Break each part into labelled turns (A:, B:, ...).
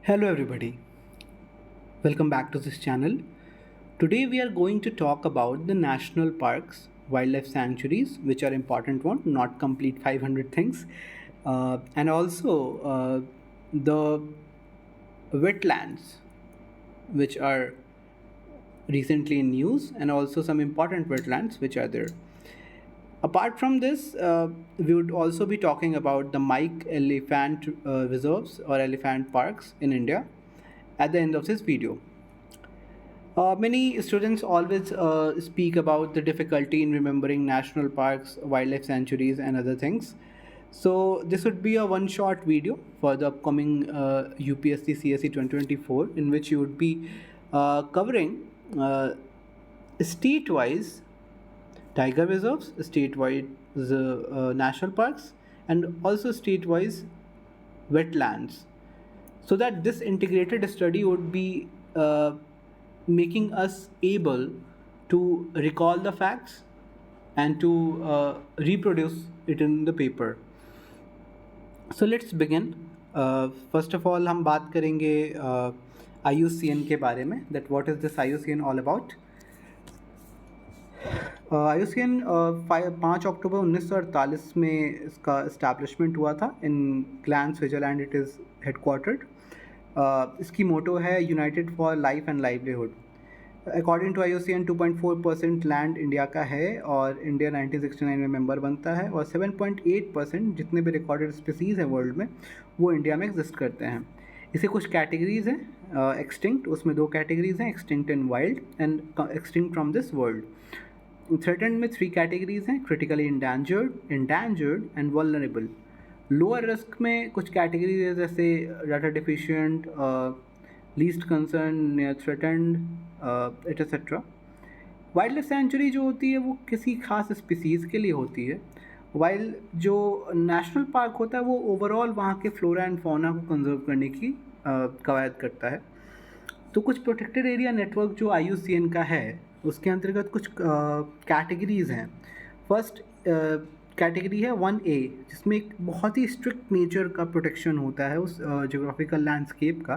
A: Hello everybody, welcome back to this channel. Today we are going to talk about the national parks, wildlife sanctuaries, which are important one, not complete 500 things, and also the wetlands, which are recently in news, and also some important wetlands which are there. Apart from this, we would also be talking about the Mike Elephant reserves or elephant parks in India at the end of this video. Many students always speak about the difficulty in remembering national parks, wildlife sanctuaries, and other things. So, this would be a one shot video for the upcoming UPSC CSE 2024, in which you would be covering state wise tiger reserves, state-wide national parks, and also state-wise wetlands. So that this integrated study would be making us able to recall the facts and to reproduce it in the paper. So let's begin. First of all हम बात करेंगे IUCN के बारे में, that what is this IUCN all about. IUCN 5 अक्टूबर 1948 में इसका establishment हुआ था in Gland Switzerland it is headquartered. इसकी मोटो है united for life and livelihood. According to IUCN 2.4% land India का है और इंडिया 1969 में मेंबर बनता है और 7.8% जितने भी रिकॉर्डेड स्पीसीज़ हैं वर्ल्ड में वो इंडिया में एग्जिस्ट करते हैं. इसे कुछ कैटेगरीज़ हैं एक्सटिंक्ट, उसमें 2 कैटेगरीज़ हैं, extinct and wild and extinct from this world. Threatened में 3 कैटेगरीज हैं, critically endangered and vulnerable. Lower risk में कुछ कैटेगरीज है जैसे data deficient, least concern, near threatened etcetera. Wild life sanctuary जो होती है वो किसी खास स्पीसीज़ के लिए होती है, वाइल जो नेशनल पार्क होता है वो ओवरऑल वहाँ के फ्लोरा एंड फौना को कंजर्व करने की कवायद करता है. तो कुछ प्रोटेक्टेड एरिया नेटवर्क जो IUCN का है उसके अंतर्गत कुछ कैटेगरीज़ हैं. फर्स्ट कैटेगरी है 1A जिसमें एक बहुत ही स्ट्रिक्ट नेचर का प्रोटेक्शन होता है उस जोग्राफिकल लैंडस्केप का.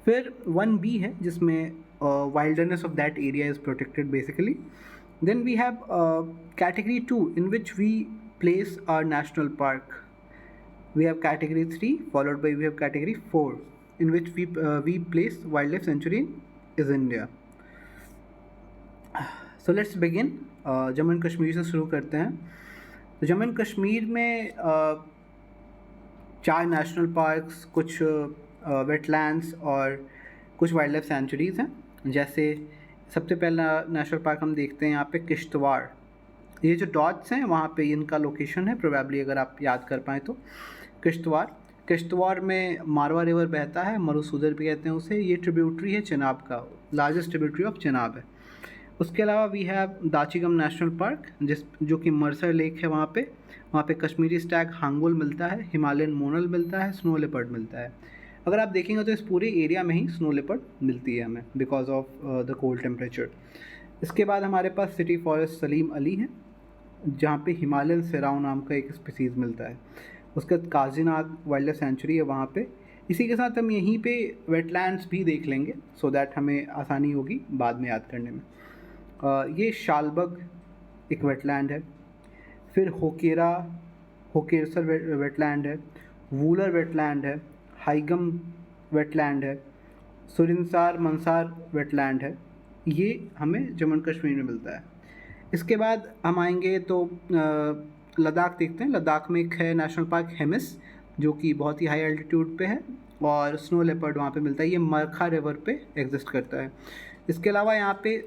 A: फिर 1B है जिसमें wildness of that area is protected basically. Then we have category 2 in which we place our national park. We have category 3 followed by we have category 4 in which we place wildlife sanctuary is India. So let's begin. Jammu and Kashmir से शुरू करते हैं. तो Jammu and Kashmir में 4 national parks, कुछ wetlands और कुछ wild life centuries हैं. जैसे सबसे पहला नेशनल पार्क हम देखते हैं यहाँ पे किश्तवाड़. ये जो डॉट्स हैं वहाँ पे इनका लोकेशन है, प्रोबेबली अगर आप याद कर पाएँ तो. किश्तवाड़ में मारवा रिवर बहता है, मरुसूदर भी कहते हैं उसे. ये ट्रिब्यूटरी है चिनाब का, लार्जेस्ट ट्रिब्यूटरी ऑफ चिनाब है. उसके अलावा we have Dachigam national park जो कि मर्सर लेक है. वहाँ पे कश्मीरी स्टैग हांगुल मिलता है, हिमालयन मोनल मिलता है, स्नो लेपर्ड मिलता है. अगर आप देखेंगे तो इस पूरे एरिया में ही स्नो लेपर्ड मिलती है हमें because of the cold temperature. इसके बाद हमारे पास सिटी फॉरेस्ट सलीम अली है जहाँ पे हिमालयन सेराव नाम का एक स्पीसीज़ मिलता है. उसके बाद काजीनाग वाइल्ड लाइफ सेंचुरी है वहाँ पे. इसी के साथ हम यहीं पे वेटलैंड्स भी देख लेंगे सो दैट हमें आसानी होगी बाद में याद करने में. ये शालबग एक वेटलैंड है. फिर होकेरसर वेटलैंड है, वूलर वेटलैंड है, हाइगम वेटलैंड है, सुरिनसार मंसार वेटलैंड है. ये हमें जम्मू एंड कश्मीर में मिलता है. इसके बाद हम आएंगे तो लद्दाख देखते हैं. लद्दाख में एक है नेशनल पार्क हेमिस जो कि बहुत ही हाई एल्टीट्यूड पे है और स्नो लेपर्ड वहाँ पे मिलता है. ये मरखा रिवर पे एग्जिस्ट करता है. इसके अलावा यहाँ पे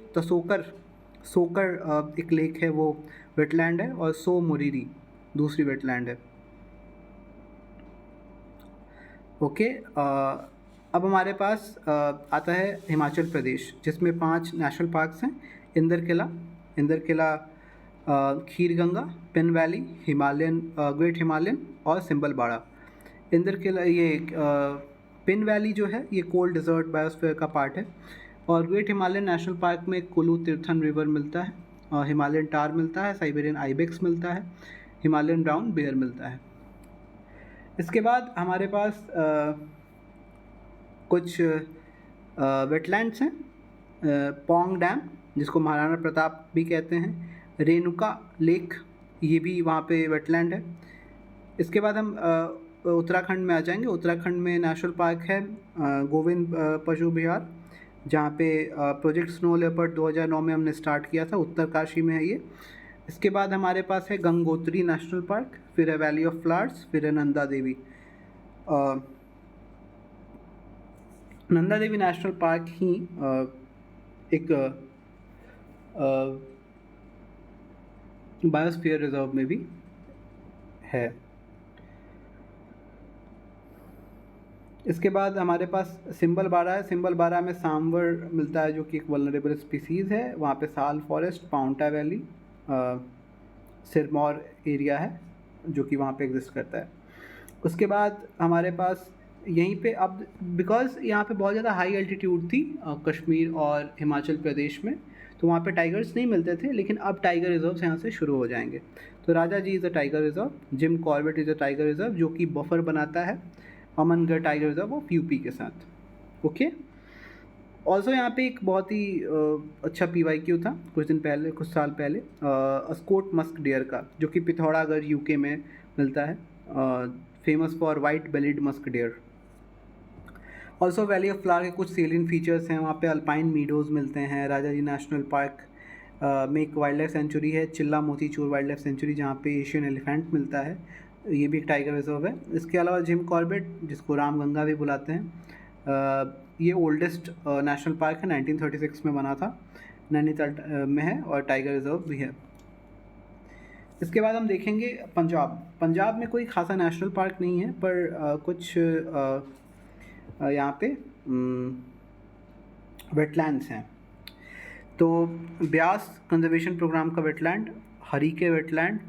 A: सोकर एक लेक है, वो वेटलैंड है, और सो मोरीरी दूसरी वेटलैंड है. ओके. अब हमारे पास आता है हिमाचल प्रदेश जिसमें 5 नेशनल पार्क्स हैं. इंदर किला, खीर गंगा, पिन वैली, ग्रेट हिमालयन और सिंबलबाड़ा. इंदर किला, ये पिन वैली जो है ये कोल्ड डिजर्ट बायोस्फीयर का पार्ट है. और ग्रेट हिमालयन नेशनल पार्क में कुलू तीर्थन रिवर मिलता है, और हिमालयन टार मिलता है, साइबेरियन आइबेक्स मिलता है, हिमालयन ब्राउन बेयर मिलता है. इसके बाद हमारे पास कुछ वेटलैंड्स हैं, पोंग डैम जिसको महाराणा प्रताप भी कहते हैं, रेणुका लेक ये भी वहाँ पे वेटलैंड है। इसके बाद हम उत्तराखंड में आ जाएंगे। उत्तराखंड में नेशनल पार्क है गोविंद पशु विहार, जहाँ पे प्रोजेक्ट स्नो लेपर्ड 2009 में हमने स्टार्ट किया था, उत्तरकाशी में है ये। इसके बाद हमारे पास है गंगोत्री नेशनल पार्क, फिर है वैली ऑफ फ्लावर्स, फिर है नंदा देवी। नंदा देवी नेशनल पार्क ही एक बायोस्फीयर रिजर्व में भी है। इसके बाद हमारे पास सिंबल बारा है। सिंबल बारा में सांवर मिलता है जो कि एक वल्नरेबल स्पीसीज़ है। वहाँ पे साल forest, Paonta valley, Sirmaur area है जो कि वहाँ पे एग्जिस्ट करता है। उसके बाद हमारे पास यहीं पे अब बिकॉज़ यहाँ पे बहुत ज़्यादा हाई एल्टीट्यूड थी कश्मीर और हिमाचल प्रदेश में, तो वहाँ पे टाइगर्स नहीं मिलते थे, लेकिन अब टाइगर रिजर्व्स यहाँ से शुरू हो जाएंगे। तो Rajaji is a tiger reserve, Jim Corbett is a tiger reserve जो कि बफर बनाता है Amangarh tiger reserve of UP के साथ। ओके, ऑल्सो यहाँ पे एक बहुत ही अच्छा PYQ था कुछ साल पहले अस्कोट मस्क डियर का, जो कि पिथौरागढ़ यूके में मिलता है, famous for white bellied musk deer. Also valley of flower के कुछ सेलियंट फीचर्स हैं। वहाँ पे अल्पाइन मीडोज़ मिलते हैं। राजा जी नेशनल पार्क में एक वाइल्ड लाइफ सेंचुरी है, चिल्ला मोतीचूर वाइल्ड लाइफ सेंचुरी, जहाँ पे एशियन एलिफेंट मिलता है, ये भी एक टाइगर रिजर्व है। इसके अलावा जिम कॉर्बेट जिसको रामगंगा भी बुलाते हैं, ये ओल्डेस्ट नेशनल पार्क है, 1936 में बना था, नैनीताल में है और टाइगर रिजर्व भी है। इसके बाद हम देखेंगे पंजाब में कोई खासा नेशनल पार्क नहीं है, पर कुछ यहाँ पे वेटलैंड्स हैं। तो ब्यास कंजर्वेशन प्रोग्राम का wetland, Harike wetland,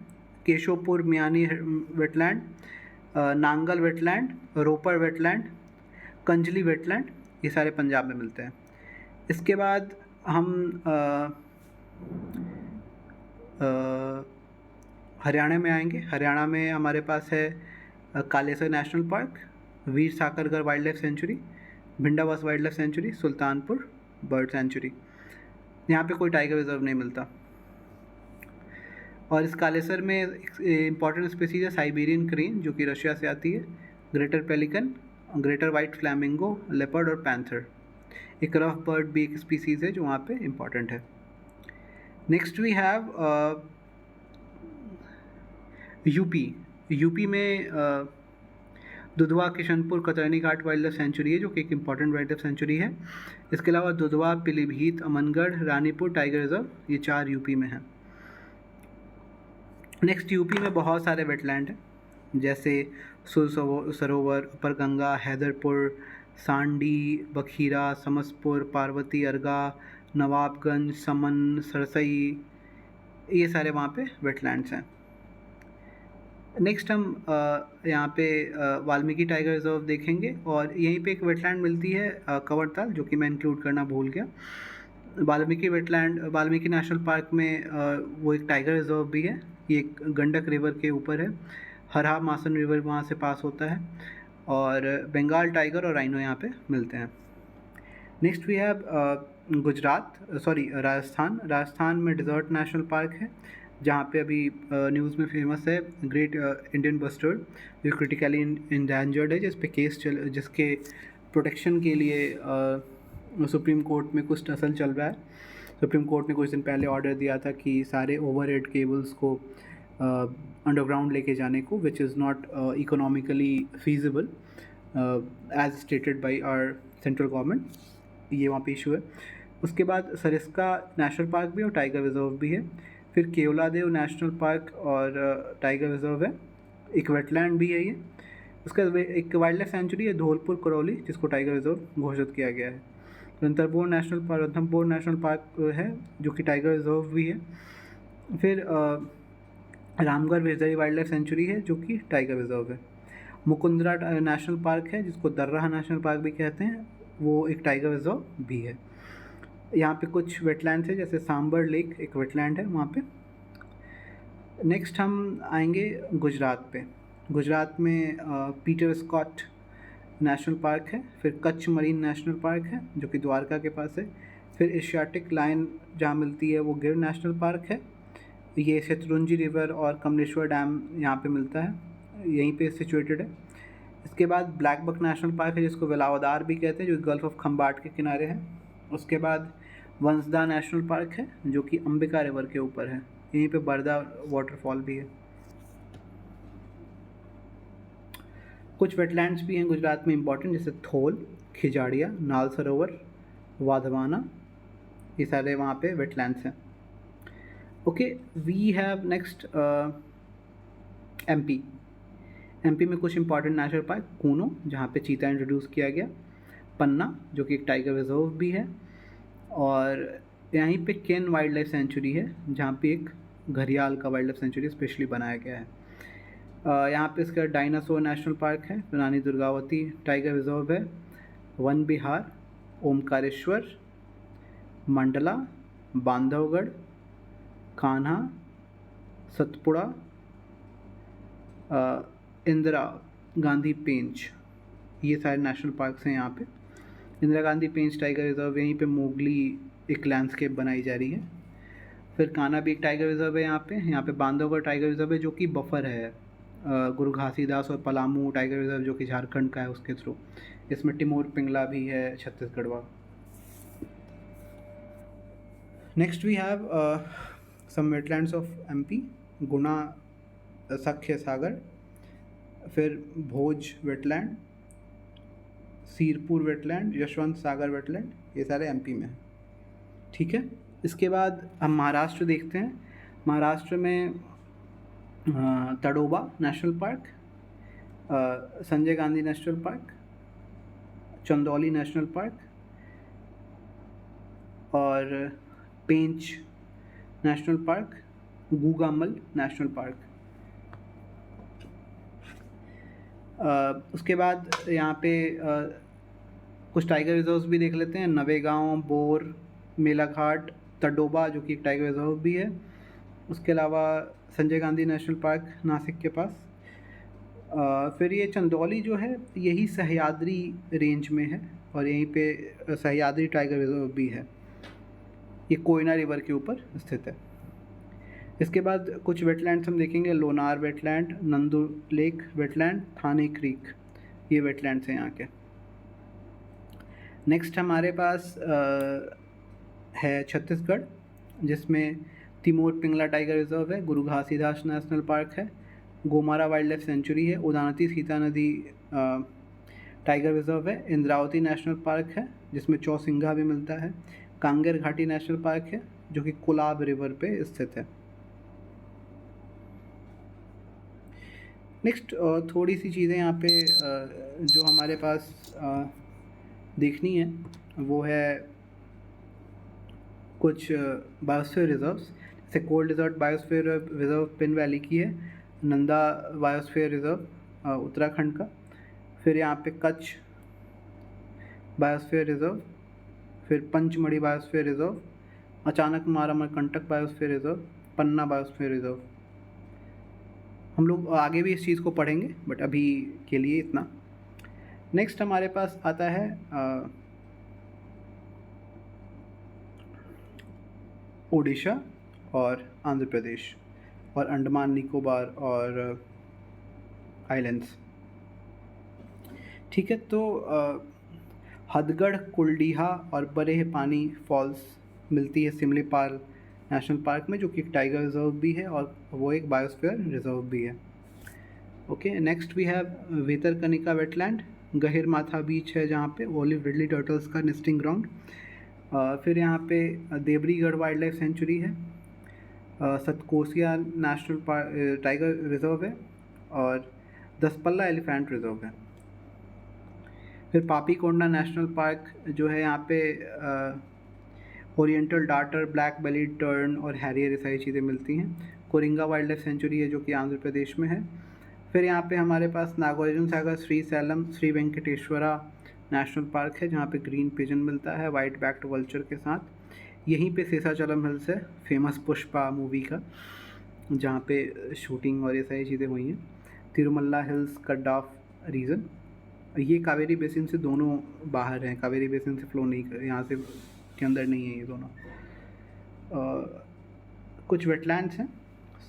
A: Keshopur Miani wetland, Nangal wetland, Ropar wetland, Kanjli wetland, ये सारे पंजाब में मिलते हैं। इसके बाद हम हरियाणा में आएंगे। हरियाणा में हमारे पास है Kalesar national park, Bir Shikargah wildlife sanctuary, Bhindawas wildlife sanctuary, Sultanpur bird sanctuary. यहाँ पे कोई टाइगर रिजर्व नहीं मिलता। और इस कालेसर में इम्पॉर्टेंट स्पीसीज है साइबेरियन क्रेन जो कि रशिया से आती है, greater pelican, greater white flamingo, leopard और पैंथर। एक रफ बर्ड भी एक स्पीसीज़ है जो वहाँ पे इम्पॉर्टेंट है। नेक्स्ट वी हैव यूपी में दुधवा किशनपुर कतरनी घाट वाइल्ड लाइफ सेंचुरी है जो कि एक इम्पॉर्टेंट वाइल्ड लाइफ सेंचुरी है। इसके अलावा दुधवा, पीलीभीत, अमनगढ़, रानीपुर टाइगर रिजर्व, ये 4 यूपी में हैं। नेक्स्ट यूपी में बहुत सारे वेटलैंड हैं जैसे सुर सरोवर, अपर गंगा, हैदरपुर, सांडी, बखीरा, समसपुर, पार्वती, अर्गा, नवाबगंज, समन, सरसई, ये सारे वहाँ पे वेटलैंड्स हैं। नेक्स्ट हम यहाँ पे वाल्मीकि टाइगर रिजर्व देखेंगे और यहीं पे एक वेटलैंड मिलती है कवरताल, जो कि मैं इंक्लूड करना भूल गया। वाल्मीकि नेशनल पार्क में वो एक टाइगर रिजर्व भी है। ये एक गंडक रिवर के ऊपर है, हरा मासन रिवर वहाँ से पास होता है, और बंगाल टाइगर और राइनो यहाँ पे मिलते हैं। नेक्स्ट वी हैव राजस्थान में डिज़र्ट नेशनल पार्क है जहाँ पे अभी न्यूज़ में फेमस है ग्रेट इंडियन बस्टर्ड जो क्रिटिकली इंडेंजर्ड है, जिसके प्रोटेक्शन के लिए सुप्रीम कोर्ट में कुछ टसल चल रहा है। सुप्रीम कोर्ट ने कुछ दिन पहले ऑर्डर दिया था कि सारे ओवरहेड केबल्स को अंडरग्राउंड लेके जाने को, which is not economically feasible as stated by our central government. ये वहाँ पे इशू है। उसके बाद सरिस्का नेशनल पार्क भी और टाइगर रिजर्व भी है। फिर केवलादेव नेशनल पार्क और टाइगर रिजर्व है, एक वेटलैंड भी है ये। उसका एक वाइल्ड लाइफ सेंचुरी है धौलपुर करौली, जिसको टाइगर रिजर्व घोषित किया गया है। रणथंभौर नेशनल पार्क है जो कि टाइगर रिजर्व भी है। फिर रामगढ़ विजयी वाइल्ड लाइफ सेंचुरी है जो कि टाइगर रिजर्व है। मुकुंदरा नेशनल पार्क है जिसको दर्राह नेशनल पार्क भी कहते हैं, वो एक टाइगर रिजर्व भी है। यहाँ पे कुछ वेटलैंड्स है जैसे सांबर लेक एक वेटलैंड है वहाँ पे। नेक्स्ट हम आएंगे गुजरात पे। गुजरात में पीटर स्कॉट नेशनल पार्क है। फिर कच्छ मरीन नेशनल पार्क है जो कि द्वारका के पास है। फिर एशियाटिक लायन जहाँ मिलती है वो गिर नेशनल पार्क है। ये शतरुंजी रिवर और कमलेश्वर डैम यहाँ पे मिलता है, यहीं पे सिचुएटेड है। इसके बाद ब्लैक बक नेशनल पार्क है जिसको वेलावदार भी कहते हैं, जो गल्फ ऑफ खम्बाट के किनारे है। उसके बाद वंसदा नेशनल पार्क है जो कि अंबिका रिवर के ऊपर है, यहीं पे बरदा वाटरफॉल भी है। कुछ वेटलैंड्स भी हैं गुजरात में इंपॉर्टेंट, जैसे थोल, खिजाड़िया, नाल सरोवर, वाधवाना, ये सारे वहाँ पे वेटलैंड्स हैं। Okay, we have next MP. MP में कुछ इंपॉर्टेंट नेशनल पार्क, कूनो जहाँ पे चीता इंट्रोड्यूस किया गया, पन्ना जो कि एक टाइगर रिजर्व भी है, और यहीं पे केन वाइल्ड लाइफ सेंचुरी है जहाँ पे एक घड़ियाल का वाइल्ड लाइफ सेंचुरी स्पेशली बनाया गया है। यहाँ पे इसका डायनासोर नेशनल पार्क है, रानी दुर्गावती टाइगर रिजर्व है, वन विहार, ओमकारेश्वर, मंडला, बांधवगढ़, कान्हा, सतपुड़ा, इंदिरा गांधी पेंच, ये सारे नेशनल पार्क्स हैं यहाँ पे। इंदिरा गांधी पेंच टाइगर रिजर्व, यहीं पे मोगली एक लैंडस्केप बनाई जा रही है। फिर कान्हा भी एक टाइगर रिजर्व है यहाँ पे बांधवगढ़ टाइगर रिजर्व है जो कि बफर है गुरु घासीदास और पलामू टाइगर रिजर्व जो कि झारखंड का है उसके थ्रू। इसमें टिमोर पिंगला भी है छत्तीसगढ़ वाला। Next we have some wetlands of MP, Guna Sakhya Sagar, फिर Bhoj wetland, Sirpur wetland, Yashwant Sagar wetland, ये सारे एमपी में हैं। ठीक है, इसके बाद हम महाराष्ट्र देखते हैं। महाराष्ट्र में Tadoba national park, Sanjay Gandhi national park, Chandoli national park और Pench national park, Gugamal national park. उसके बाद यहाँ पे कुछ टाइगर रिजर्व्स भी देख लेते हैं, नवेगांव, बोर, मेलाघाट, तडोबा जो कि एक टाइगर रिजर्व भी है। उसके अलावा संजय गांधी नेशनल पार्क नासिक के पास। फिर ये चंदौली जो है यही सह्याद्री रेंज में है और यहीं पे सह्याद्री टाइगर रिजर्व भी है, ये कोयना रिवर के ऊपर स्थित है। इसके बाद कुछ वेटलैंड्स हम देखेंगे, Lonar wetland, Nandu lake wetland, Thane creek, ये वेटलैंड्स हैं यहाँ के। नेक्स्ट हमारे पास है छत्तीसगढ़, जिसमें तिमोर पिंगला टाइगर रिजर्व है, गुरु घासीदास नेशनल पार्क है, गोमारा वाइल्ड लाइफ सेंचुरी है, उदानती सीता नदी टाइगर रिजर्व है, इंद्रावती नेशनल पार्क है जिसमें चौसिंघा भी मिलता है, कांगेर घाटी नेशनल पार्क है जो कि कोलाब रिवर पे स्थित है। नेक्स्ट थोड़ी सी चीज़ें यहाँ पे जो हमारे पास देखनी है वो है कुछ बायोस्फीयर रिजर्व्स, जैसे cold desert biosphere reserve pin valley की है, नंदा बायोस्फीयर रिजर्व उत्तराखंड का, फिर यहाँ पे कच्छ बायोस्फीयर रिजर्व, फिर पंचमढ़ी बायोस्फीयर रिजर्व, अचानक मारा अमरकंटक बायोस्फीयर रिजर्व, पन्ना बायोस्फीयर रिजर्व। हम लोग आगे भी इस चीज़ को पढ़ेंगे बट अभी के लिए इतना। नेक्स्ट हमारे पास आता है ओडिशा और आंध्र प्रदेश और अंडमान निकोबार और आइलैंड्स। ठीक है, तो हथगढ़, कुलडीहा और बरेह पानी फॉल्स मिलती है सिमलीपाल नेशनल पार्क में, जो कि एक टाइगर रिजर्व भी है और वो एक बायोस्फीयर रिजर्व भी है। Okay, next we have Bhitarkanika wetland, Gahirmatha beach है जहाँ पे ओलिव रिडली टर्टल्स का नेस्टिंग ग्राउंड। फिर यहाँ पे देवरीगढ़ वाइल्ड लाइफ सेंचुरी है, Satkosia national park tiger reserve है और दसपल्ला एलिफेंट रिजर्व है। फिर पापीकोंडा नेशनल पार्क जो है यहाँ पे oriental darter, black bellied turn और हैरियर ये सारी चीज़ें मिलती हैं। कोरिंगा वाइल्ड लाइफ सेंचुरी है जो कि आंध्र प्रदेश में है। फिर यहाँ पे हमारे पास Nagarjuna Sagar, Srisailam, Sri Venkateswara national park है जहाँ पे ग्रीन पिजन मिलता है वाइट बैक्ड वल्चर के साथ। यहीं पे शेषाचलम हिल्स है, फेमस पुष्पा मूवी का, जहाँ पे शूटिंग और ये सारी चीज़ें हुई हैं। Tirumala hills, Kadapa region. ये कावेरी बेसिन से दोनों बाहर हैं, कावेरी बेसिन से फ्लो नहीं कर, यहाँ से के अंदर नहीं है ये दोनों। कुछ वेटलैंड्स हैं,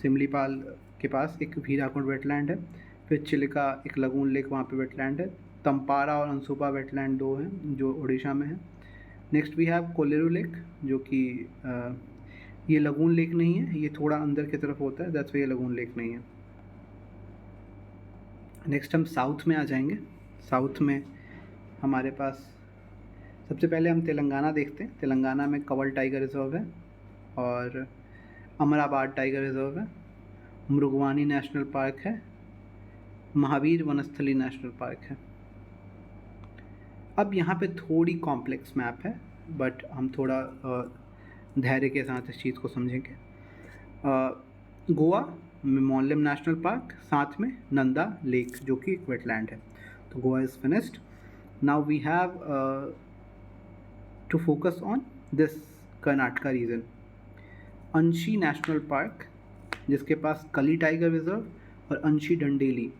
A: सिमलीपाल के पास एक हीराकुंड वेटलैंड है, फिर चिलिका एक लगून लेक वहाँ पे वेटलैंड है, तम्पारा और अंसुपा वेटलैंड दो हैं जो उड़ीसा में है। Next we have Kolleru lake जो कि ये लगून लेक नहीं है, ये थोड़ा अंदर की तरफ होता है, दैट्स वाई ये लगून लेक नहीं है। नेक्स्ट हम साउथ में आ जाएंगे। साउथ में हमारे पास सबसे पहले हम तेलंगाना देखते हैं। तेलंगाना में कवल टाइगर रिजर्व है और अमराबाद टाइगर रिजर्व है, मृगवानी नेशनल पार्क है, महावीर वनस्थली नेशनल पार्क है। अब यहाँ पे थोड़ी कॉम्प्लेक्स मैप है, बट हम थोड़ा धैर्य के साथ इस चीज़ को समझेंगे। गोवा में मोल्लेम नेशनल पार्क, साथ में नंदा लेक जो कि एक वेटलैंड है। तो Goa is finished. Now we have to focus on this Karnataka region. Anshi national park जिसके पास कली टाइगर रिजर्व और अंशी डंडेली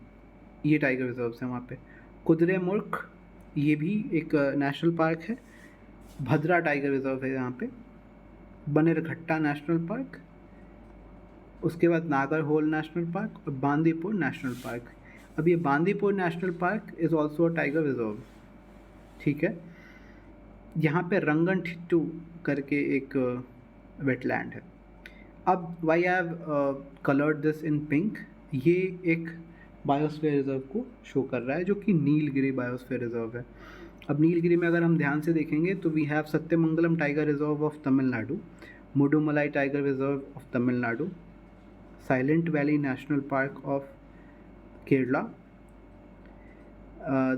A: ये टाइगर रिजर्व्स हैं वहाँ पे। कुद्रेमुख ये भी एक नेशनल पार्क है। भद्रा टाइगर रिजर्व है यहाँ पे। बनेरघट्टा नेशनल पार्क, उसके बाद नागरहोल नेशनल पार्क और बांदीपुर नेशनल पार्क। अब ये Bandipur national park is also a tiger reserve, ठीक है। यहाँ पे रंगनथिट्टू करके एक वेटलैंड है। अब why have coloured this in pink, ये एक बायोस्फीयर रिजर्व को शो कर रहा है जो कि नीलगिरी बायोस्फीयर रिजर्व है। अब नीलगिरी में अगर हम ध्यान से देखेंगे तो we have Sathyamangalam tiger reserve of Tamil Nadu, Mudumalai tiger reserve of Tamil Nadu, Silent Valley national park of Kerala,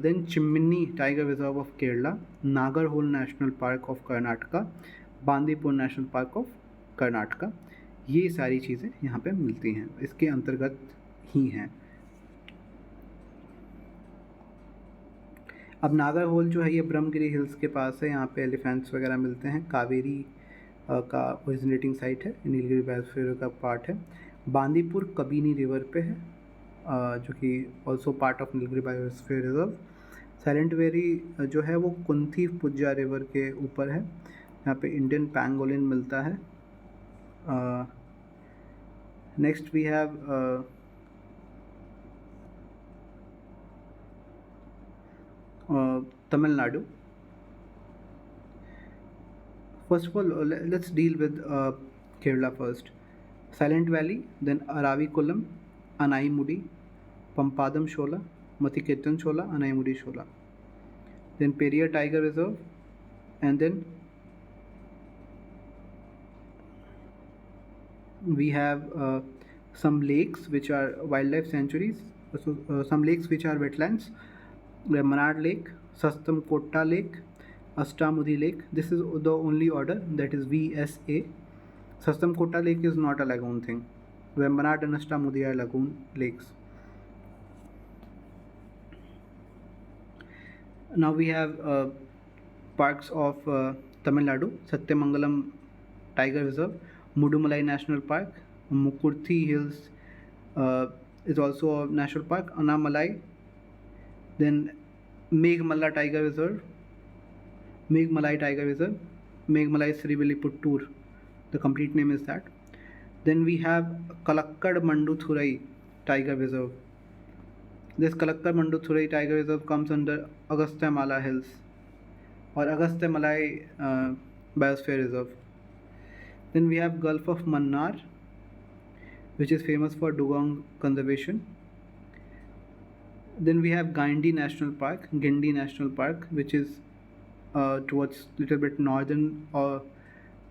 A: then Chimmini tiger reserve of Kerala, Nagarhole national park of Karnataka, Bandipur national park of Karnataka. ये सारी चीज़ें यहाँ पे मिलती हैं, इसके अंतर्गत ही हैं। अब नागरहोल जो है ये ब्रह्मगिरी हिल्स के पास है, यहाँ पे एलिफेंट्स वगैरह मिलते हैं। कावेरी का ओरिजिनेटिंग साइट है, नीलगिरी बायोस्फीयर का पार्ट है। बांदीपुर कबिनी रिवर पे है जो कि also part of Nilgiri biosphere reserve. Silent valley जो है वो कुंथी पुज्जा रिवर के ऊपर है, यहाँ पे इंडियन पैंगोलिन मिलता है। Next we have Tamil Nadu. First of all, let's deal with Kerala first. Silent Valley, then Aravikullam, Anaimudi, Pampadam Shola, Mathiketan Shola, Anaimudi Shola. Then Periyar Tiger Reserve, and then we have some lakes which are wildlife sanctuaries, some lakes which are wetlands. Manad Lake, Sastam Kotta Lake, Astamudi Lake. This is the only order, that is VSA. Sastam Kotta Lake is not a lagoon thing, where Manad and Astamudi are lagoon lakes. Now we have parks of Tamil Nadu. Satyamangalam Tiger Reserve, Mudumalai National Park, Mukurthi Hills is also a national park, Annamalai. Then Meghmala Tiger Reserve, Meghmalai Tiger Reserve, Meghmalai Sriviliputtur, the complete name is that. Then we have Kalakkad Manduthurai Tiger Reserve. This Kalakkad Manduthurai Tiger Reserve comes under Agasthyamala Hills or Agastyamalai Biosphere Reserve. Then we have Gulf of Mannar, which is famous for dugong conservation. Then we have Gindi National Park, which is towards little bit northern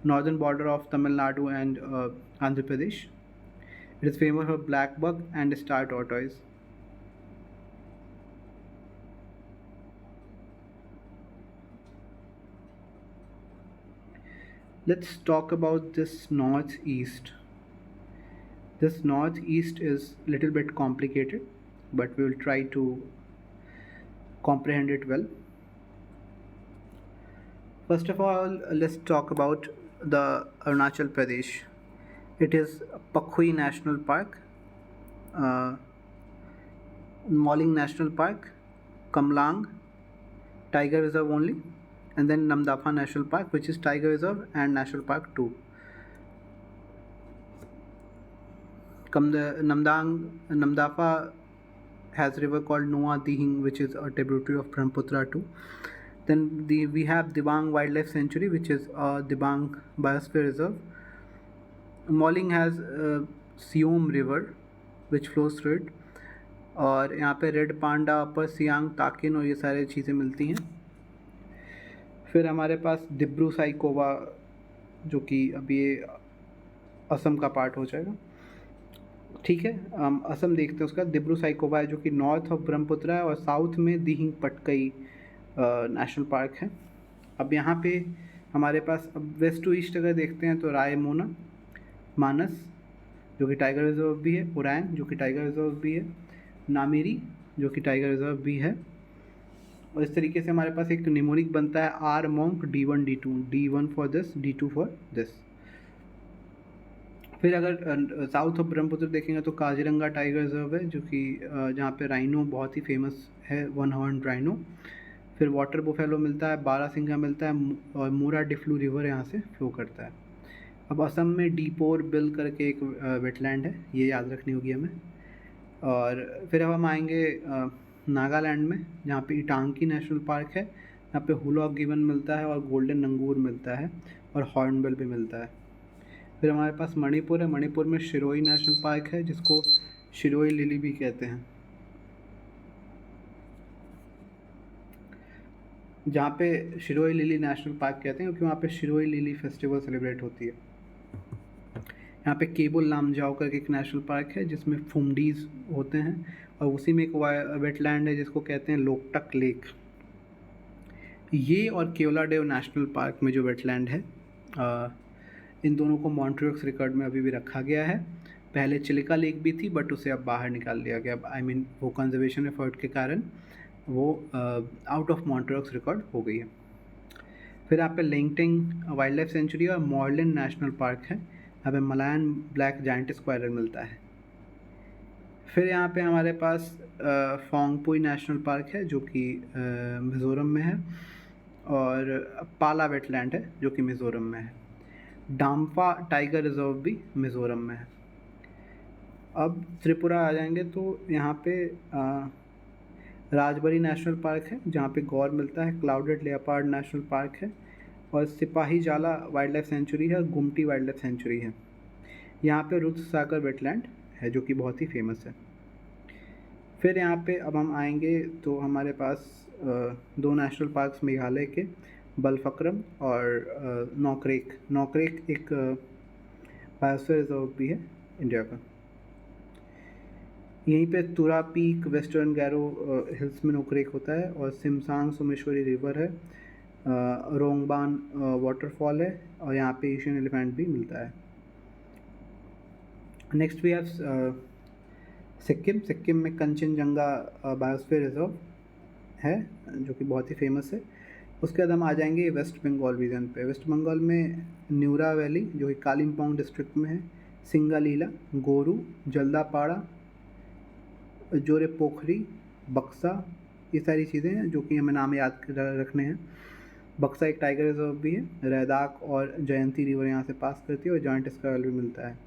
A: border of Tamil Nadu and Andhra Pradesh. It is famous for black buck and star tortoise. Let's talk about this northeast. This northeast is little bit complicated, but we will try to comprehend it well. First of all, let's talk about the Arunachal Pradesh. It is Pakhui National Park, Mauling National Park, Kamlang Tiger Reserve only, and then Namdapha National Park, which is Tiger Reserve and National Park 2. Namdapha has a river called Noa Dihing, which is a tributary of Brahmaputra too. Then we have Dibang Wildlife Sanctuary, which is Dibang Biosphere Reserve. Mauling has Siom River, which flows through it. और यहाँ पे red panda, अपर सियांग, ताकिन और ये सारी चीज़ें मिलती हैं. फिर हमारे पास डिब्रू साइकोवा, जो कि अभी ये असम का पार्ट हो जाएगा. ठीक है, हम असम देखते हैं. उसका डिब्रू साइकोवा है जो कि नॉर्थ ऑफ ब्रह्मपुत्र है, और साउथ में दिहिंग पटकई नेशनल पार्क है. अब यहाँ पे हमारे पास अब वेस्ट टू ईस्ट अगर देखते हैं तो रायमोना, मानस जो कि टाइगर रिजर्व भी है, उरैंग जो कि टाइगर रिजर्व भी है, नामेरी जो कि टाइगर रिजर्व भी है. और इस तरीके से हमारे पास एक निमोनिक बनता है आर मोंक D1 D2, D1 for this, D2 for this. फिर अगर साउथ ऑफ ब्रह्मपुत्र देखेंगे तो काजीरंगा टाइगर रिजर्व है, जो कि जहाँ पे राइनो बहुत ही फेमस है, वन हॉर्न राइनो. फिर वाटर बुफेलो मिलता है, बारासिंगा मिलता है, और मूरा डिफ्लू रिवर यहाँ से फ्लो करता है. अब असम में डीपोर बिल करके एक वेटलैंड है, ये याद रखनी होगी हमें. और फिर अब हम आएंगे नागालैंड में, जहाँ पे इटांकी नेशनल पार्क है, यहाँ पे हुलॉक गिवन मिलता है, और गोल्डन लंगूर मिलता है, और हॉर्नबिल भी मिलता है. फिर हमारे पास मणिपुर है. मणिपुर में शिरोई नेशनल पार्क है, जिसको शिरोई लिली भी कहते हैं, जहाँ पे शिरोई लिली नेशनल पार्क कहते हैं क्योंकि वहाँ पे शिरोई लिली फेस्टिवल सेलिब्रेट होती है. यहाँ पे केबुल लामजाओ करके एक नेशनल पार्क है, जिसमें फुमडीज होते हैं, और उसी में एक वेटलैंड है जिसको कहते हैं लोकटक लेक. ये और केवलादेव नेशनल पार्क में जो वेटलैंड है, इन दोनों को मॉन्ट्रियक्स रिकॉर्ड में अभी भी रखा गया है. पहले चिलिका लेक भी थी, बट उसे अब बाहर निकाल दिया गया. आई मीन वो कंजर्वेशन एफर्ट के कारण वो आउट ऑफ मॉन्ट्रियक्स रिकॉर्ड हो गई है. फिर यहाँ पे लेंगटिंग वाइल्ड लाइफ सेंचुरी और मॉर्लिन नेशनल पार्क है. यहाँ पे मलायन ब्लैक जायंट स्क्वायरल मिलता है. फिर यहाँ पे हमारे पास फोंगपुई नेशनल पार्क है, जो कि मिज़ोरम में है, और पाला वेटलैंड है जो कि मिज़ोरम में है. डाम्फा टाइगर रिजर्व भी मिज़ोरम में है. अब त्रिपुरा आ जाएंगे तो यहाँ पे राजबरी नेशनल पार्क है, जहाँ पे गौर मिलता है. क्लाउडेड लेपर्ड नेशनल पार्क है, और सिपाही जाला वाइल्ड लाइफ सेंचुरी है, और गुमटी वाइल्ड लाइफ सेंचुरी है. यहाँ पे रुद्र सागर वेटलैंड है, जो कि बहुत ही फेमस है. फिर यहाँ पे अब हम आएंगे तो हमारे पास दो नेशनल पार्क्स मेघालय के, बलफक्रम और नौकरेक एक बायोस्फीयर रिजर्व भी है इंडिया का. यहीं पे तुरा पीक वेस्टर्न गैरो हिल्स में नौकरेक होता है, और सिमसांग सोमेश्वरी रिवर है, रोंगबान वाटरफॉल है, और यहाँ पे एशियन एलिफेंट भी मिलता है. नेक्स्ट वी हैव सिक्किम में कंचनजंगा बायोस्फीयर रिजर्व है, जो कि बहुत ही फेमस है. उसके बाद हम आ जाएंगे वेस्ट बंगाल रीजन पे. वेस्ट बंगाल में न्यूरा वैली, जो कि कालिम्पोंग डिस्ट्रिक्ट में है, सिंगालीला, गोरू, जल्दापाड़ा, जोरे पोखरी, बक्सा, ये सारी चीज़ें हैं जो कि हमें नाम याद रखने हैं. बक्सा एक टाइगर रिजर्व भी है. रैदाक और जयंती रिवर यहाँ से पास करती है, और जॉइंट स्क्वायरल भी मिलता है.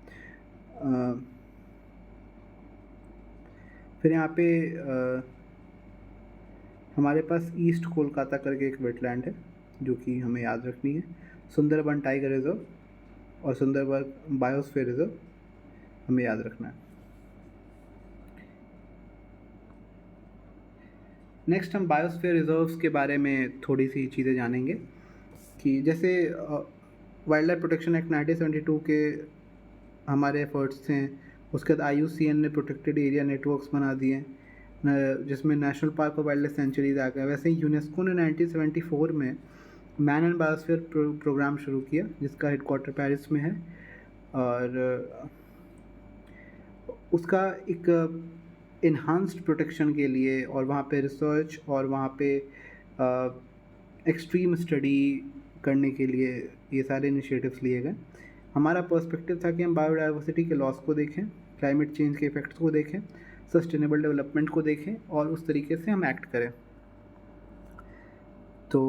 A: फिर यहाँ पे हमारे पास ईस्ट कोलकाता करके एक वेटलैंड है, जो कि हमें याद रखनी है. सुंदरबन टाइगर रिजर्व और सुंदरबन बायोस्फीयर रिजर्व हमें याद रखना है. नेक्स्ट हम बायोस्फीयर रिजर्व्स के बारे में थोड़ी सी चीज़ें जानेंगे, कि जैसे वाइल्ड लाइफ प्रोटेक्शन एक्ट 1972 के हमारे एफर्ट्स थे. उसके बाद IUCN ने प्रोटेक्टेड एरिया नेटवर्क्स बना दिए, जिसमें नेशनल पार्क और वाइल्ड लाइफ सेंचुरीज आ गए. वैसे ही यूनेस्को ने 1974 में मैन एंड बायोस्फीयर प्रोग्राम शुरू किया, जिसका हेडक्वार्टर पेरिस में है. और उसका एक इन्हांस्ड प्रोटेक्शन के लिए, और वहाँ पे रिसर्च और वहाँ पे एक्सट्रीम स्टडी करने के लिए ये सारे इनिशिएटिव्स लिए गए. हमारा पर्सपेक्टिव था कि हम बायोडाइवर्सिटी के लॉस को देखें, क्लाइमेट चेंज के इफ़ेक्ट्स को देखें, सस्टेनेबल डेवलपमेंट को देखें, और उस तरीके से हम एक्ट करें. तो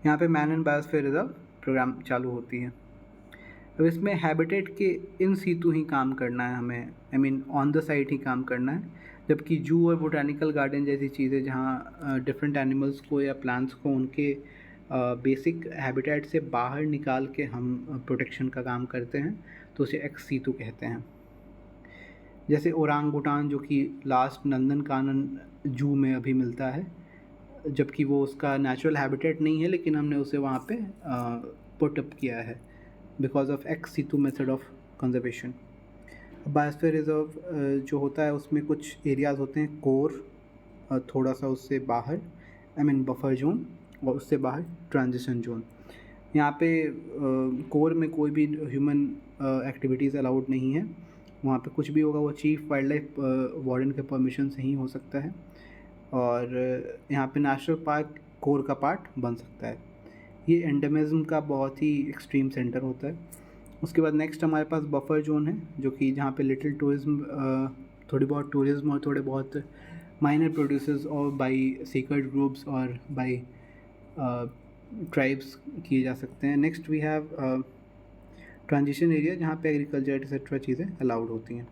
A: यहाँ पे man and biosphere reserve programme चालू होती है। अब इसमें हैबिटेट के इन सीतु ही काम करना है हमें, I mean on the site ही काम करना है, जबकि जू और बोटानिकल गार्डन जैसी चीज़ें जहाँ डिफरेंट एनिमल्स को या प्लांट्स को उनके बेसिक हैबिटेट से बाहर निकाल के हम प्रोटेक्शन का काम करते हैं, तो उसे एक्स सीतु कहते हैं। जैसे ओरांगुटान जो कि लास्ट नंदनकानन जू में अभी मिलता है, जबकि वो उसका नेचुरल हैबिटेट नहीं है, लेकिन हमने उसे वहाँ पे पुट अप किया है because of ex situ method of conservation. Biosphere reserve जो होता है उसमें कुछ एरियाज़ होते हैं कोर, थोड़ा सा उससे बाहर आई मीन बफर जोन, और उससे बाहर ट्रांजिशन जोन। यहाँ पे कोर में कोई भी ह्यूमन एक्टिविटीज़ अलाउड नहीं है, वहाँ पे कुछ भी होगा वो चीफ वाइल्ड लाइफ वार्डन के परमिशन से ही हो सकता है, और यहाँ पे नेशनल पार्क कोर का पार्ट बन सकता है। ये एंडेमिज्म का बहुत ही एक्सट्रीम सेंटर होता है। उसके बाद नेक्स्ट हमारे पास बफर जोन है, जो कि जहाँ पे लिटिल टूरिज्म, थोड़ी बहुत टूरिज्म और थोड़े बहुत माइनर प्रोड्यूसर्स और बाई सीक्रेट ग्रुप्स और बाई ट्राइब्स किए जा सकते हैं। Next we have transition area, जहाँ पे एग्रीकल्चर एक्सेट्रा चीज़ें अलाउड होती हैं।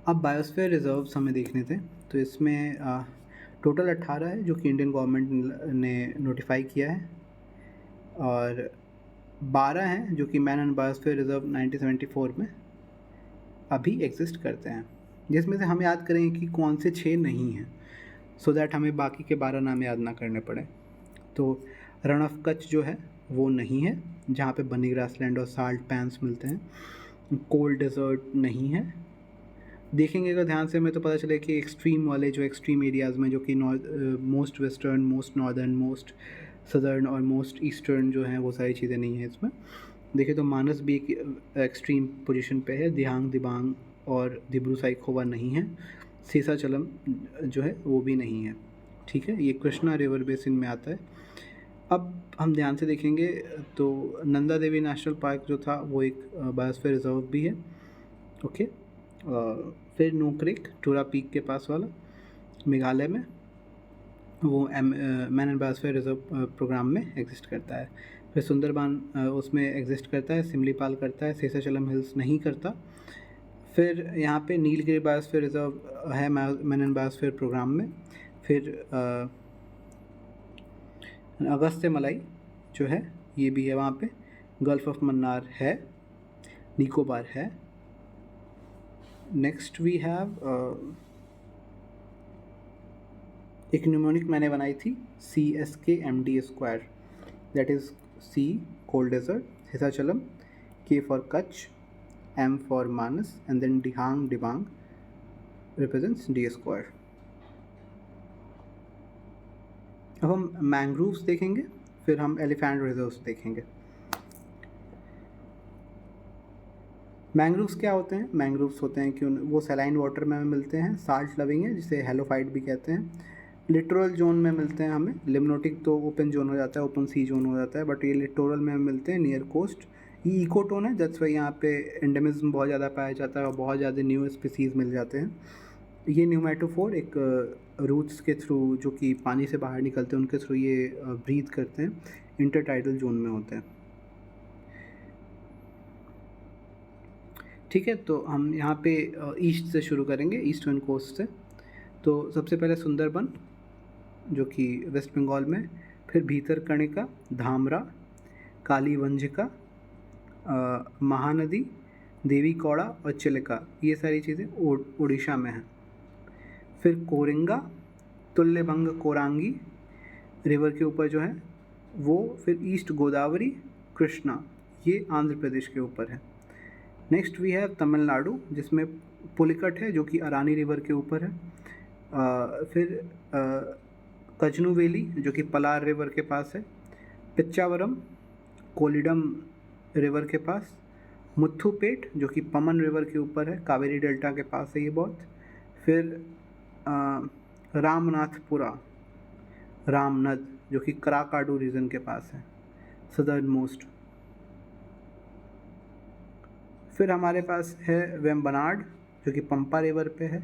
A: अब बायोस्फीयर रिजर्व्स हमें देखने थे, तो इसमें टोटल 18 है जो कि इंडियन गवर्नमेंट ने नोटिफाई किया है, और 12 हैं जो कि मैन एंड बायोस्फीयर रिजर्व 1974 में अभी एग्जिस्ट करते हैं, जिसमें से हम याद करेंगे कि कौन से 6 नहीं हैं, सो दैट हमें बाकी के 12 नाम याद ना करने पड़े। तो रण ऑफ कच्छ जो है वो नहीं है, जहाँ पे बनी ग्रासलैंड और साल्ट पैन्स मिलते हैं। कोल्ड डेजर्ट नहीं है। देखेंगे अगर ध्यान से हमें तो पता चले कि एक्सट्रीम वाले जो एक्सट्रीम एरियाज़ में, जो कि most western, most northern, most southern और मोस्ट ईस्टर्न जो हैं, वो सारी चीज़ें नहीं हैं इसमें। देखिए तो मानस भी एक एक्सट्रीम पोजीशन पे है, दिहांग दिबांग और दिब्रू साइखोवा नहीं है, सेसाचलम जो है वो भी नहीं है। ठीक है, ये कृष्णा रिवर बेसिन में आता है। अब हम ध्यान से देखेंगे तो नंदा देवी नेशनल पार्क जो था वो एक बायोस्फीयर रिजर्व भी है। ओके, फिर नोक्रेक टूरा पीक के पास वाला मेघालय में, वो man and biosphere reserve programme में एग्जिस्ट करता है। फिर सुंदरबान उसमें एग्जिस्ट करता है, सिमलीपाल करता है, सेसाचलम हिल्स नहीं करता। फिर यहाँ पे नीलगिरी बायोस्फीयर रिजर्व है मैन एंड बायोस्फीयर प्रोग्राम में। फिर अगस्त्य मलाई जो है ये भी है वहाँ पे, गल्फ ऑफ मन्नार है, निकोबार है। नेक्स्ट वी हैव एक न्यूमोनिक मैंने बनाई थी CSKMD², that is C cold desert, Seshachalam, K for Kutch, M for Manas, and then Dihang Dibang represents D²। अब हम मैंग्रोव्स देखेंगे, फिर हम एलिफेंट रिजर्व्स देखेंगे। मैंग्रोव्स क्या होते हैं? मैंग्रोव्स होते हैं कि वो सैलाइन वाटर में हमें मिलते हैं, साल्ट लविंग है जिसे हेलोफाइट भी कहते हैं, लिटोरल जोन में मिलते हैं हमें। लिम्नोटिक तो ओपन जोन हो जाता है, ओपन सी जोन हो जाता है, बट ये लिटोरल में हमें मिलते हैं, नियर कोस्ट। ये इकोटोन है, दैट्स वाई यहाँ पे एंडेमिज्म बहुत ज़्यादा पाया जाता है और बहुत ज़्यादा न्यू स्पीसीज़ मिल जाते हैं। ये न्यूमेटोफोर एक रूट्स के थ्रू जो कि पानी से बाहर निकलते हैं उनके थ्रू ये ब्रीथ करते हैं, इंटरटाइडल जोन में होते हैं। ठीक है, तो हम यहाँ पे ईस्ट से शुरू करेंगे, ईस्टर्न कोस्ट से। तो सबसे पहले सुंदरबन जो कि वेस्ट बंगाल में, फिर भीतरकनिका, धामरा, कालीवंजिका, महानदी, देवी कौड़ा और चिलिका, ये सारी चीज़ें उड़ीसा में हैं। फिर कोरिंगा, तुल्यभंग कोरांगी रिवर के ऊपर जो है वो, फिर ईस्ट गोदावरी, कृष्णा, ये आंध्र प्रदेश के ऊपर है। नेक्स्ट वी हैव तमिलनाडु, जिसमें पुलिकट है जो कि अरानी रिवर के ऊपर है। फिर कजनूवेली जो कि पलार रिवर के पास है, पिच्चावरम कोलिडम रिवर के पास, मुथुपेट जो कि पमन रिवर के ऊपर है, कावेरी डेल्टा के पास है ये बहुत। फिर रामनाथपुरा, रामनद जो कि कराकाडू रीजन के पास है, सदर्न मोस्ट। फिर हमारे पास है वेम्बनाड जो कि पंपा रिवर पे है,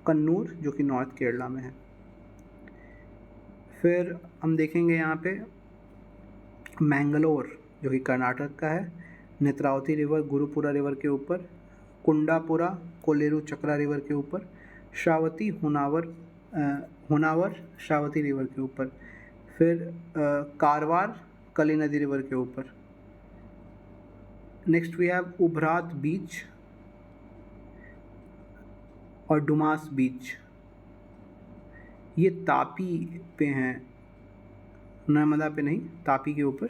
A: कन्नूर जो कि नॉर्थ केरला में है। फिर हम देखेंगे यहाँ पे मैंगलोर जो कि कर्नाटक का है, नेत्रावती रिवर गुरुपुरा रिवर के ऊपर, कुंडापुरा कोलेरू चक्रा रिवर के ऊपर, श्रावती होनावर श्रावती रिवर के ऊपर, फिर कारवार कली नदी रिवर के ऊपर। नेक्स्ट वी हैव उभरात बीच और डुमास बीच, ये तापी पे हैं, नर्मदा पे नहीं, तापी के ऊपर।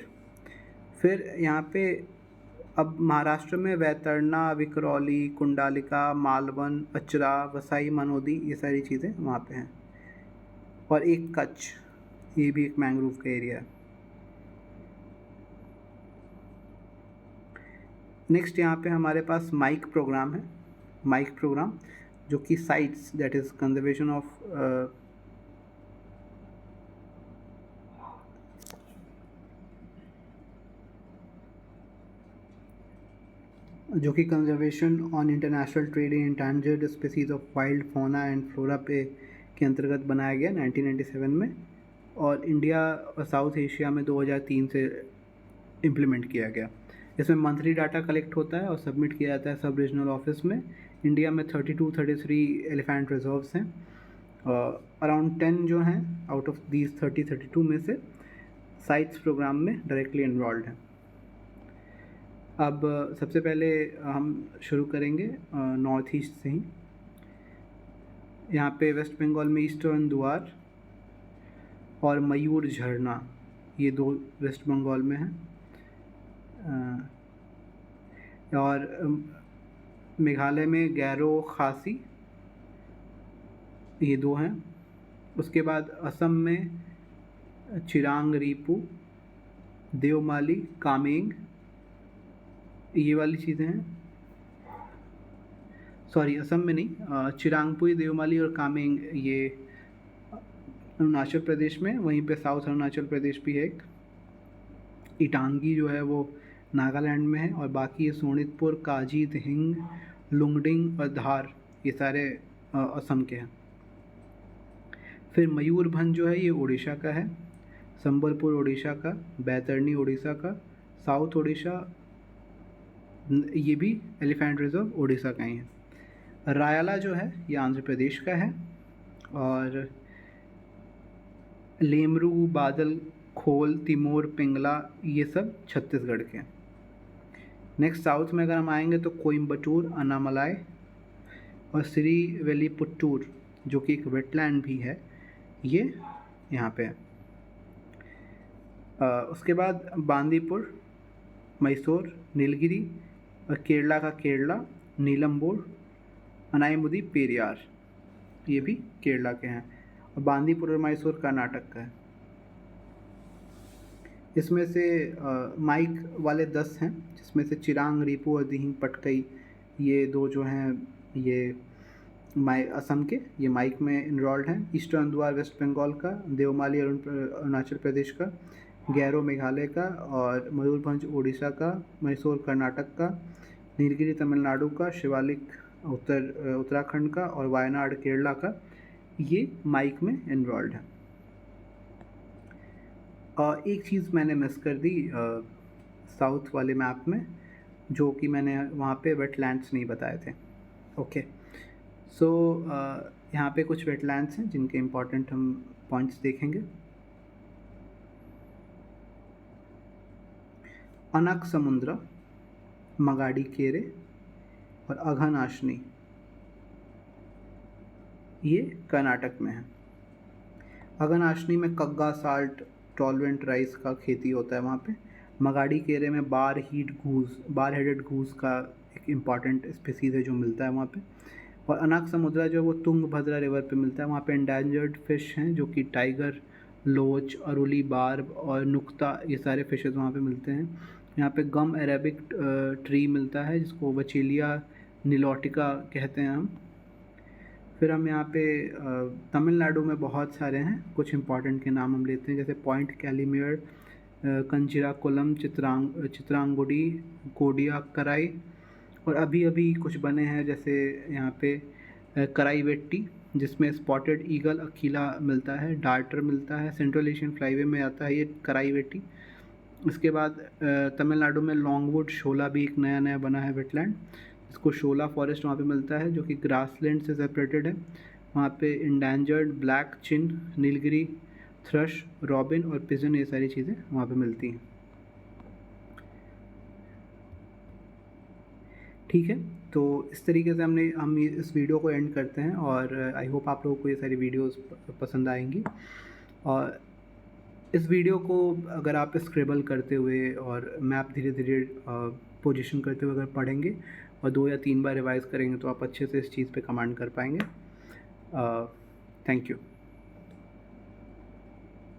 A: फिर यहाँ पे अब महाराष्ट्र में वैतरणा, विकरौली, कुंडालिका, मालवन, अचरा, वसाई मनोदी, ये सारी चीज़ें वहाँ पे हैं। और एक कच्छ, ये भी एक मैंग्रोव का एरिया है। नेक्स्ट यहाँ पे हमारे पास माइक प्रोग्राम है, माइक प्रोग्राम जो कि CITES that is conservation of जो कि conservation on international trade in endangered species of wild fauna and flora पे के अंतर्गत बनाया गया 1997 में, और इंडिया और साउथ एशिया में 2003 से इम्प्लीमेंट किया गया। इसमें मंथली डाटा कलेक्ट होता है और सबमिट किया जाता है सब रीजनल ऑफिस में। इंडिया में 33 एलिफेंट रिजर्व्स हैं, अराउंड 10 जो हैं आउट ऑफ दीज 32 में से साइट्स प्रोग्राम में डायरेक्टली इन्वॉल्व हैं। अब सबसे पहले हम शुरू करेंगे नॉर्थ ईस्ट से ही। यहाँ पे वेस्ट बंगाल में ईस्टर्न द्वार और मयूर झरना, ये दो वेस्ट बंगाल में हैं, और मेघालय में गैरो खासी, ये दो हैं। उसके बाद असम में चिरांग रीपू, देवमाली, कामेंग, ये वाली चीज़ें हैं। सॉरी, असम में नहीं, चिरांगपुई, देवमाली और कामेंग ये अरुणाचल प्रदेश में, वहीं पे साउथ अरुणाचल प्रदेश भी है एक। इटांगी जो है वो नागालैंड में है, और बाकी ये सोनितपुर, काजी, दिहिंग, लुंगडिंग और धार, ये सारे असम के हैं। फिर मयूरभंज जो है ये उड़ीसा का है, संबलपुर उड़ीसा का, बैतरणी उड़ीसा का, साउथ उड़ीसा, ये भी एलिफेंट रिजर्व उड़ीसा का ही है। रायला जो है ये आंध्र प्रदेश का है, और लेमरू, बादल, खोल, तिमोर, पिंगला, ये सब छत्तीसगढ़ के हैं। नेक्स्ट साउथ में अगर हम आएंगे तो कोयम्बटूर, अनामलाई और श्रीविल्लीपुत्तूर जो कि एक वेटलैंड भी है, ये यहाँ पे है। उसके बाद बांदीपुर, मैसूर, नीलगिरी और केरला का केरला, नीलम्बोर, अनाईमुदी, पेरियार, ये भी केरला के हैं। और बांदीपुर और मैसूर कर्नाटक का है। इसमें से माइक वाले 10 हैं, जिसमें से चिरांग, रीपू और दिहिंग पटकई, ये दो जो हैं ये असम के, ये माइक में इनरोल्ड हैं। ईस्टर्न द्वार वेस्ट बंगाल का, देवमाली अरुणाचल प्रदेश का, गैरो मेघालय का, और मयूरभंज उड़ीसा का, मैसूर कर्नाटक का, नीलगिरी तमिलनाडु का, शिवालिक उत्तराखंड का, और वायनाड केरला का, ये माइक में इन्वॉल्व है। एक चीज़ मैंने मिस कर दी साउथ वाले मैप में, जो कि मैंने वहाँ पे वेटलैंड्स नहीं बताए थे। ओके, सो यहाँ पे कुछ वेटलैंड्स हैं जिनके इम्पोर्टेंट हम पॉइंट्स देखेंगे। अनक समुद्र, मगाडी केरे और अघनाशनी, ये कर्नाटक में है। अघनाशनी में कग्गा साल्ट टॉलरेंट राइस का खेती होता है वहाँ पे। मगाडी केरे में बार हेडेड गूस का एक इम्पॉर्टेंट स्पीसीज़ है जो मिलता है वहाँ पे। और अनाक समुद्रा जो है वो तुंगभद्रा रिवर पे मिलता है। वहाँ पे एंडेंजर्ड फिश हैं जो कि टाइगर, लोच, अरुली बार्ब और नुक्ता, ये सारे फिशेज़ वहाँ पे मिलते हैं। यहाँ पे गम अरेबिक ट्री मिलता है जिसको वचीलिया निलोटिका कहते हैं हम। फिर हम यहाँ पे तमिलनाडु में बहुत सारे हैं, कुछ इंपॉर्टेंट के नाम हम लेते हैं, जैसे पॉइंट कैलीमियर, कंचिराकुलम, चित्रांगुडी, कोडिया कराई, और अभी अभी कुछ बने हैं जैसे यहाँ पे कराईवेट्टी, जिसमें स्पॉटेड ईगल अकीला मिलता है, डार्टर मिलता है, सेंट्रल एशियन फ्लाईवे में आता है ये कराईवेटी। इसके बाद तमिलनाडु में लॉन्गवुड शोला भी एक नया बना है वेटलैंड, इसको शोला फॉरेस्ट वहाँ पे मिलता है जो कि ग्रासलैंड से सेपरेटेड है। वहाँ पे इंडेंजर्ड ब्लैक चिन, नीलगिरी, थ्रश, रॉबिन और पिजन, ये सारी चीज़ें वहाँ पे मिलती हैं। ठीक है, तो इस तरीके से हम इस वीडियो को एंड करते हैं और आई होप आप लोगों को ये सारी वीडियोस पसंद आएंगी। और इस वीडियो को अगर आप स्क्रिबल करते हुए और मैप धीरे धीरे पोजीशन करते हुए अगर पढ़ेंगे और 2 या 3 बार रिवाइज़ करेंगे तो आप अच्छे से इस चीज़ पे कमांड कर पाएंगे। Thank you.